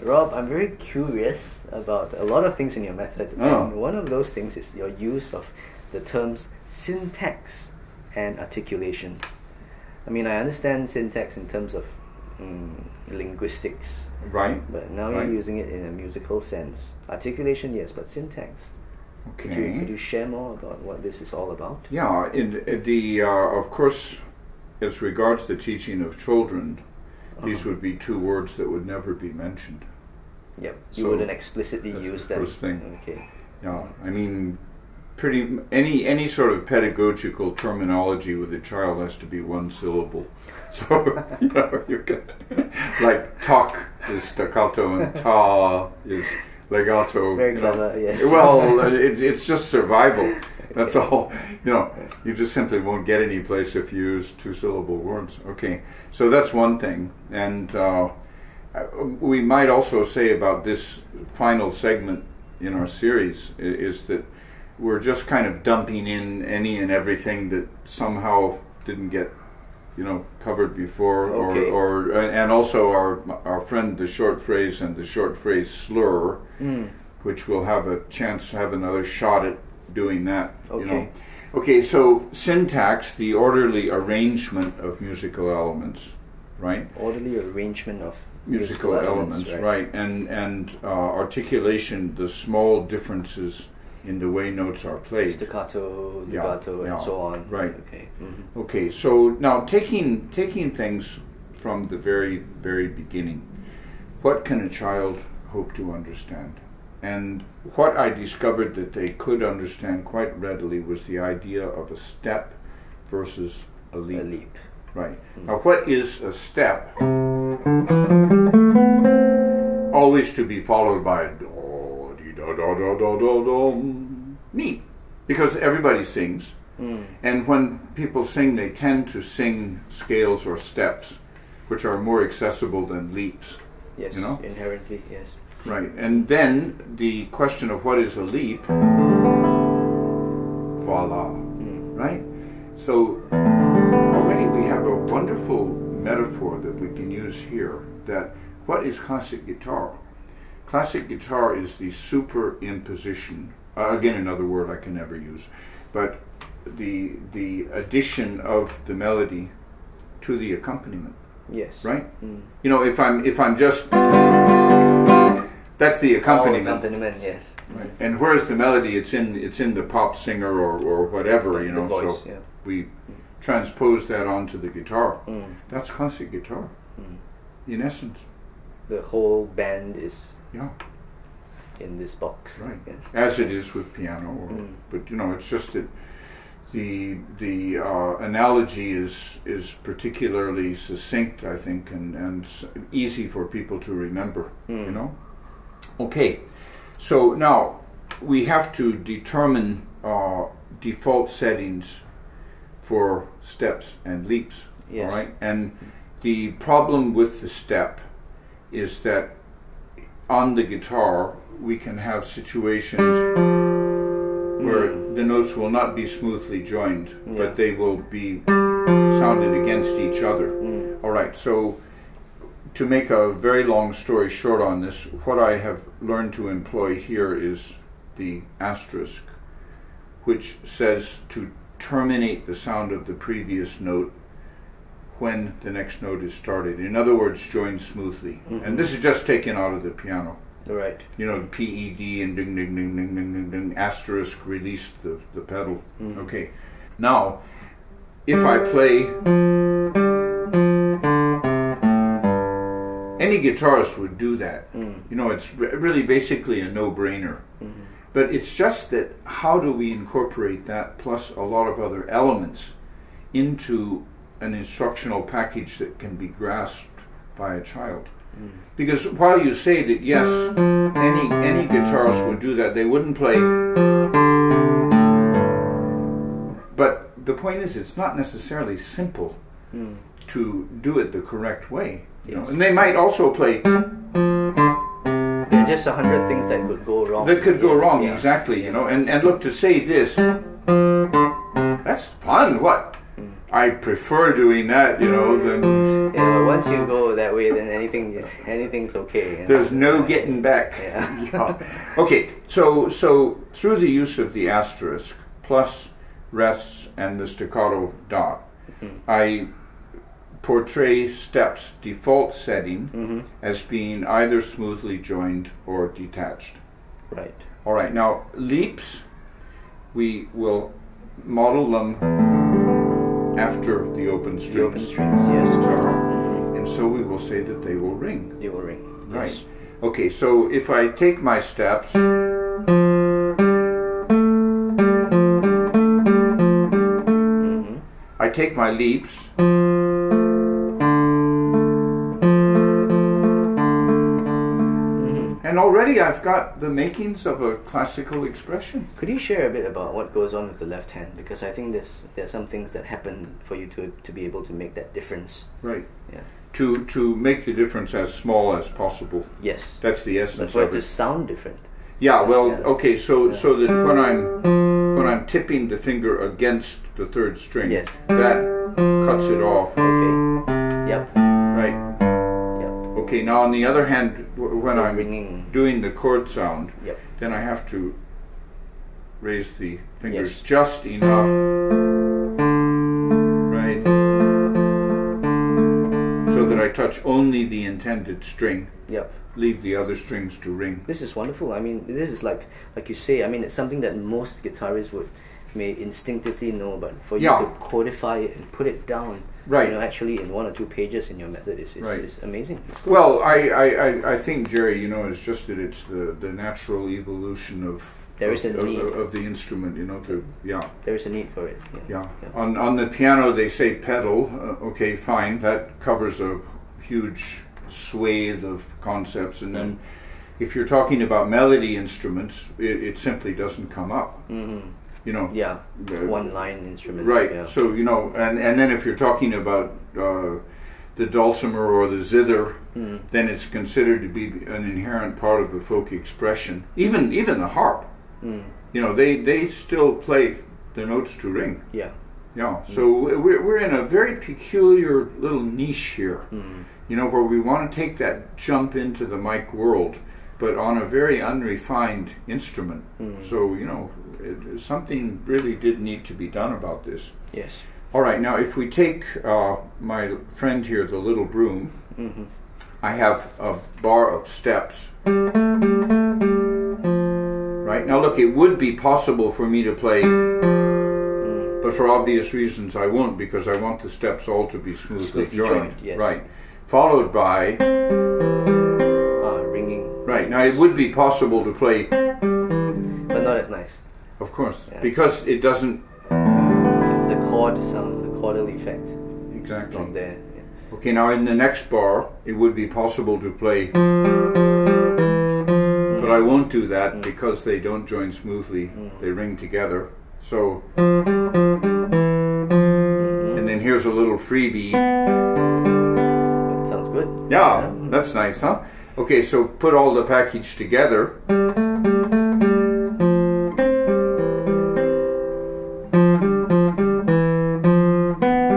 Rob, I'm very curious about a lot of things in your method. Oh. And one of those things is your use of the terms syntax and articulation. I mean, I understand syntax in terms of linguistics. Right. But now you're using it in a musical sense. Articulation, yes, but syntax. Okay. Could you share more about what this is all about? Yeah, of course, as regards the teaching of children, these would be two words that would never be mentioned. Yep. You So wouldn't explicitly that's use the them. first thing. Okay. Yeah, I mean, any sort of pedagogical terminology with a child has to be one syllable. So you can, like talk is staccato and ta is legato. It's very clever, yes. Well, it's just survival. That's all. You just simply won't get any place if you use two-syllable words. Okay, so that's one thing. And we might also say about this final segment in our series is that we're just kind of dumping in any and everything that somehow didn't get covered before, and also our friend the short phrase and the short phrase slur, which we'll have a chance to have another shot at doing that. Okay. Okay, so syntax, the orderly arrangement of musical elements, right? Orderly arrangement of Musical elements, right? And articulation, the small differences in the way notes are played. Staccato, legato, and so on. Right. Okay. Okay, so now taking things from the very, very beginning, what can a child hope to understand? And what I discovered that they could understand quite readily was the idea of a step versus a leap. A leap. Right. Now, what is a step? Always to be followed by a do, di, da, da, da, da, da, da, leap. Because everybody sings. And when people sing, they tend to sing scales or steps, which are more accessible than leaps. Yes, inherently, yes. Right. And then the question of what is a leap, voila, right? So already we have a wonderful metaphor that we can use here, that what is classic guitar? Classic guitar is the superimposition, again another word I can never use, but the addition of the melody to the accompaniment. Yes. Right? If I'm just, that's the accompaniment. Accompaniment, yes. Right. And where's the melody? It's in the pop singer or whatever, Like the voice, so we transpose that onto the guitar. That's classic guitar, in essence. The whole band is Yeah. in this box. Right. Yes. As it is with piano, but it's just that the analogy is particularly succinct, I think, and easy for people to remember. Okay, so now we have to determine default settings for steps and leaps. Yes. All right, and the problem with the step is that on the guitar we can have situations where the notes will not be smoothly joined, but they will be sounded against each other. All right, so to make a very long story short on this, what I have learned to employ here is the asterisk, which says to terminate the sound of the previous note when the next note is started. In other words, join smoothly. And this is just taken out of the piano. Right. PED and ding, ding, ding, ding, ding, ding, ding, asterisk, release the pedal. Okay. Now, if I play, any guitarist would do that. It's really basically a no-brainer. But it's just that how do we incorporate that plus a lot of other elements into an instructional package that can be grasped by a child? Because while you say that yes, any guitarist would do that, they wouldn't play. But the point is, it's not necessarily simple to do it the correct way. And they might also play. There are just 100 things that could go wrong. That could go wrong, exactly. And look, to say this, that's fun. What? I prefer doing that, you know, than... Yeah, but once you go that way, then anything's okay. You know? There's no getting back. Yeah. Yeah. Okay, so through the use of the asterisk, plus, rests, and the staccato dot, I portray steps default setting as being either smoothly joined or detached. Right. All right, now leaps, we will model them after the open strings. The open strings, yes. Guitar, and so we will say that they will ring. They will ring. Yes. Right. Okay, so if I take my steps, I take my leaps, and already I've got the makings of a classical expression. Could you share a bit about what goes on with the left hand? Because I think there are some things that happen for you to be able to make that difference. Right. Yeah. To make the difference as small as possible. Yes. That's the But essence for it of to it. sound different. Yeah, well, Yeah. okay, so that when I'm tipping the finger against the third string, Yes. that cuts it off. Okay. Yep. Right. Yep. Okay, now on the other hand, when The I'm ringing. doing the chord sound, Yep. then I have to raise the fingers Yes. just enough, right, so that I touch only the intended string, Yep. leave the other strings to ring. This is wonderful. I mean, this is like you say. I mean, it's something that most guitarists may instinctively know, but for you Yeah. to codify it and put it down, Right. you know, actually in 1 or 2 pages in your method is Right. amazing. It's good. Well, I think, Jerry, you know, it's just that it's the natural evolution of There is a of, need. of the instrument, you know, to There is a need for it. yeah. On the piano they say pedal. Okay, fine, that covers a huge swathe of concepts, and then if you're talking about melody instruments, it simply doesn't come up. You know. Yeah. The- One line instrument. Right. Yeah. So you know, and then if you're talking about the dulcimer or the zither, then it's considered to be an inherent part of the folk expression. Even the harp. You know, they still play the notes to ring. Yeah. Yeah. So we're in a very peculiar little niche here. You know, where we want to take that jump into the mic world, but on a very unrefined instrument. So, you know, something really did need to be done about this. Yes. All right, now if we take my friend here, the little broom, I have a bar of steps. Right, now look, it would be possible for me to play, but for obvious reasons I won't, because I want the steps all to be smoothly joined. Yes. Right. Followed by ringing. right. Now it would be possible to play, but not as nice. of course, Yeah. because it doesn't The chord sound, the chordal effect. It's exactly. not there. Yeah. Okay, now in the next bar it would be possible to play, but I won't do that because they don't join smoothly. They ring together. So, and then here's a little freebie. That sounds good. Yeah, that's nice, huh? Okay, so put all the package together.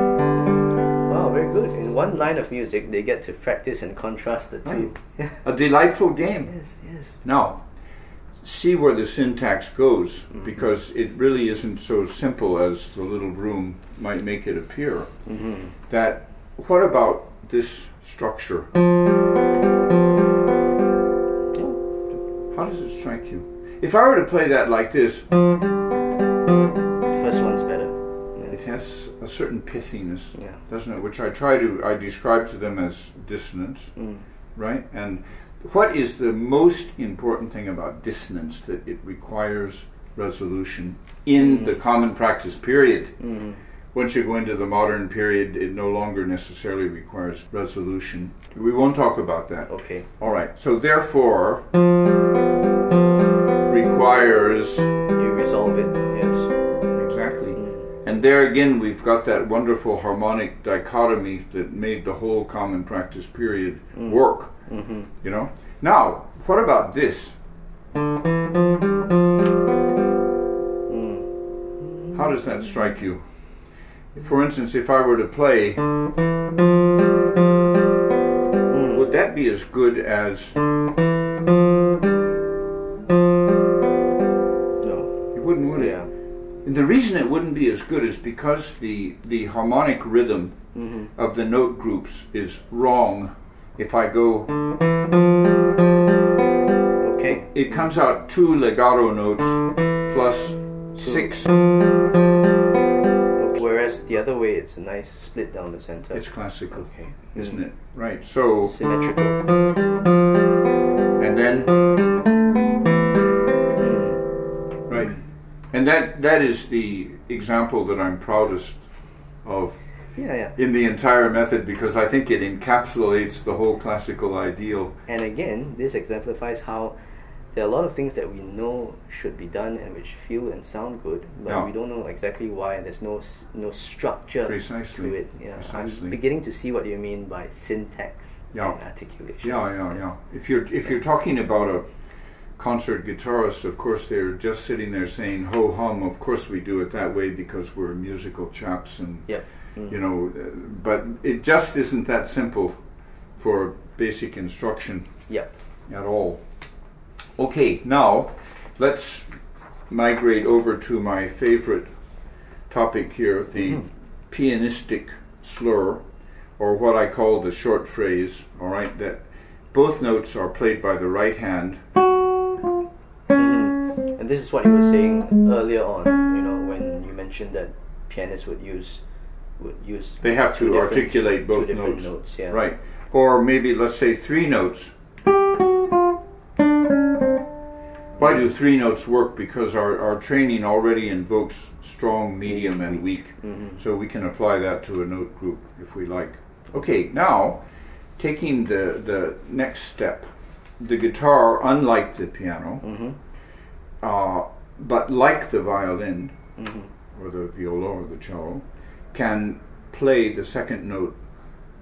Wow, very good. In one line of music, they get to practice and contrast the two. A delightful game. Yes, yes. Now, see where the syntax goes, because it really isn't so simple as the little broom might make it appear. That, what about this structure? How does it strike you? If I were to play that like this, The first one's better. it has a certain pithiness, Yeah. doesn't it? Which I describe to them as dissonance, right? And what is the most important thing about dissonance? That it requires resolution in the common practice period. Once you go into the modern period, it no longer necessarily requires resolution. We won't talk about that. Okay. All right. So therefore, requires You resolve it. Yes. exactly. And there again, we've got that wonderful harmonic dichotomy that made the whole common practice period work. You know. Now, what about this? How does that strike you? For instance, if I were to play, would that be as good as? No. It wouldn't, would it? Yeah. And the reason it wouldn't be as good is because the harmonic rhythm of the note groups is wrong. If I go, Okay. it comes out 2 legato notes plus 6. Whereas the other way, it's a nice split down the center. It's classical, Okay. isn't it? Right. So, Symmetrical. and then, right, and that is the example that I'm proudest of Yeah. in the entire method, because I think it encapsulates the whole classical ideal. And again, this exemplifies how there are a lot of things that we know should be done and which feel and sound good, but Yeah. we don't know exactly why. There's no structure Precisely. to it. Yeah, Precisely. I'm beginning to see what you mean by syntax Yeah. and articulation. Yeah. If you're talking about a concert guitarist, of course they're just sitting there saying ho hum. Of course we do it that way because we're musical chaps, and Yep. you know, but it just isn't that simple for basic instruction Yep. at all. Okay, now let's migrate over to my favorite topic here, the pianistic slur, or what I call the short phrase, all right, that both notes are played by the right hand. And this is what you were saying earlier on, you know, when you mentioned that pianists would use They have two to different- articulate both two different notes. yeah. Right. Or maybe let's say 3 notes. Why do 3 notes work? Because our training already invokes strong, medium, and weak. So we can apply that to a note group if we like. Okay, now taking the next step. The guitar, unlike the piano, but like the violin, or the viola or the cello, can play the second note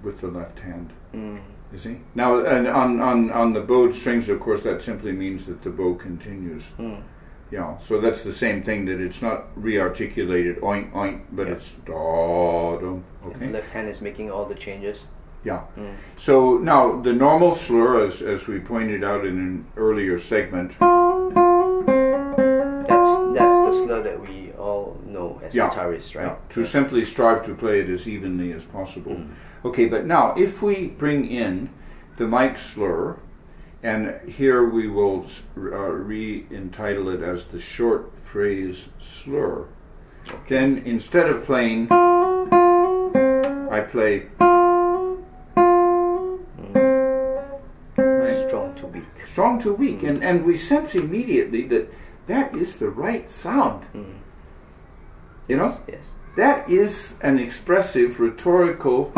with the left hand. You see? Now, and on the bowed strings, of course, that simply means that the bow continues. Yeah, so that's the same thing, that it's not re-articulated, oink, oink, but it's da-dum, And okay? the left hand is making all the changes. Yeah. So now, the normal slur, as we pointed out in an earlier segment, That's the slur that we all know as guitarists, right? to simply strive to play it as evenly as possible. Okay, but now if we bring in the mic slur, and here we will re-entitle it as the short phrase slur. Then instead of playing, I play Strong to weak. strong to weak, and we sense immediately that that is the right sound. You know? Yes. That is an expressive, rhetorical.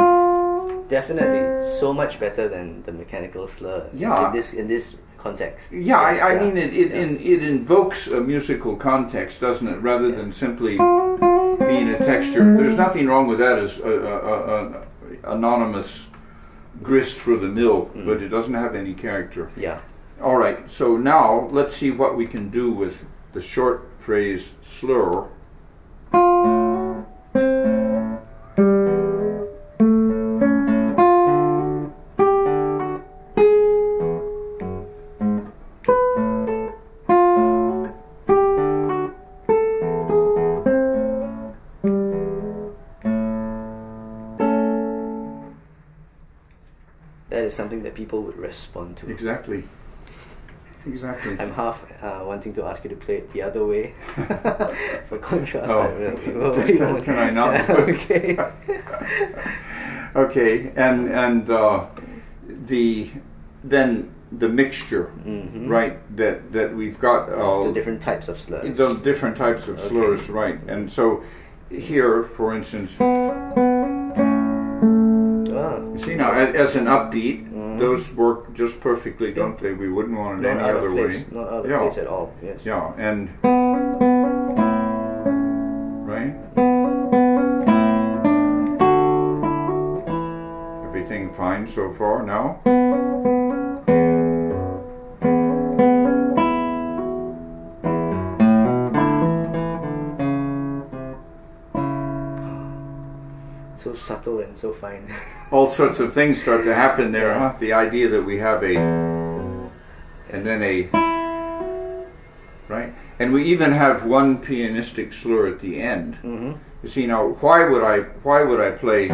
Definitely so much better than the mechanical slur. Yeah. In this context. Yeah, I mean, it invokes a musical context, doesn't it? Rather than simply being a texture. There's nothing wrong with that as an anonymous grist for the mill, but it doesn't have any character. Yeah. All right, so now let's see what we can do with the short phrase slur. That is something that people would respond to. Exactly. Exactly. I'm half wanting to ask you to play it the other way for contrast. Oh, but can I not? Okay. Okay, and then the mixture, right? That we've got The different types of slurs. the different types of slurs, right? And so here, for instance, you see now as an upbeat, those work just perfectly, don't they? We wouldn't want it any other way. Not out of place at all. Yes. Yeah, and right. Everything fine so far now? So subtle and so fine. All sorts of things start to happen there, Yeah. huh? The idea that we have a, and then a, right? And we even have one pianistic slur at the end. Mm-hmm. You see, now why would I play?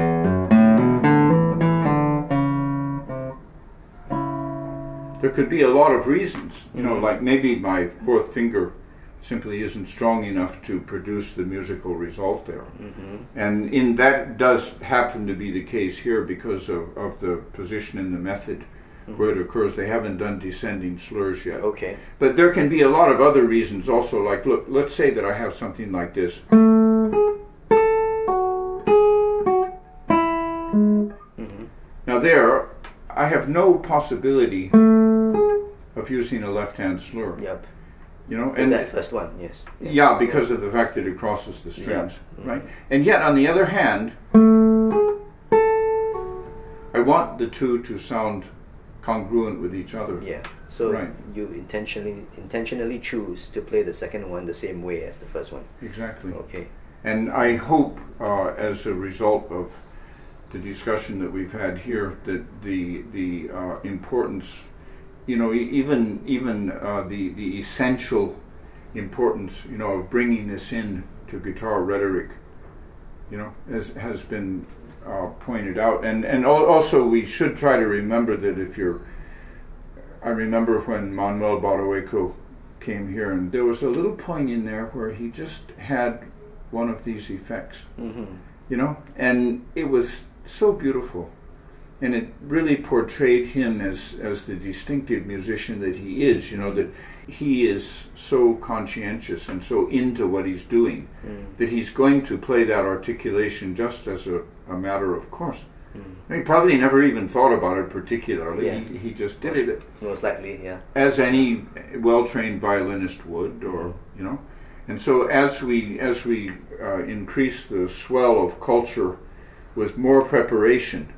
There could be a lot of reasons, you know, like maybe my fourth finger simply isn't strong enough to produce the musical result there. And that does happen to be the case here because of the position in the method where it occurs. They haven't done descending slurs yet. Okay. But there can be a lot of other reasons also, like, look, let's say that I have something like this. Now there, I have no possibility of using a left-hand slur. Yep. You know, And that first one, yes. yeah, because of the fact that it crosses the strings, Yep. right? And yet, on the other hand, I want the two to sound congruent with each other. Yeah. So Right. you intentionally choose to play the second one the same way as the first one. Exactly. Okay. And I hope, as a result of the discussion that we've had here, that the importance, you know, even the essential importance, you know, of bringing this in to guitar rhetoric, you know, has been pointed out, and also we should try to remember that if you're, I remember when Manuel Baraweco came here, and there was a little point in there where he just had one of these effects, you know, and it was so beautiful. And it really portrayed him as the distinctive musician that he is, you know, that he is so conscientious and so into what he's doing, that he's going to play that articulation just as a matter of course. He probably never even thought about it particularly. Yeah. He just did it Most likely, yeah. as any well-trained violinist would, or you know. And so as we increase the swell of culture with more preparation,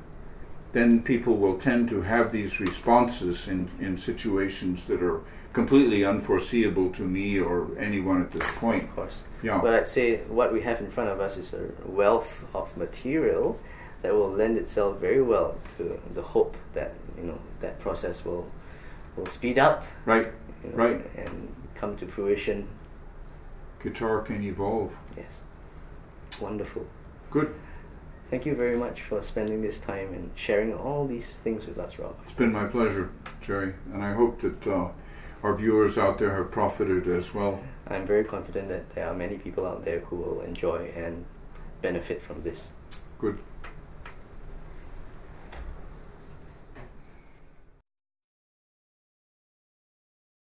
then people will tend to have these responses in situations that are completely unforeseeable to me or anyone at this point. Of course. Yeah. But I'd say what we have in front of us is a wealth of material that will lend itself very well to the hope that, you know, that process will speed up. Right. You know, Right. And come to fruition. Guitar can evolve. Yes. Wonderful. Good. Thank you very much for spending this time and sharing all these things with us, Rob. It's been my pleasure, Jerry, and I hope that our viewers out there have profited as well. I'm very confident that there are many people out there who will enjoy and benefit from this. Good.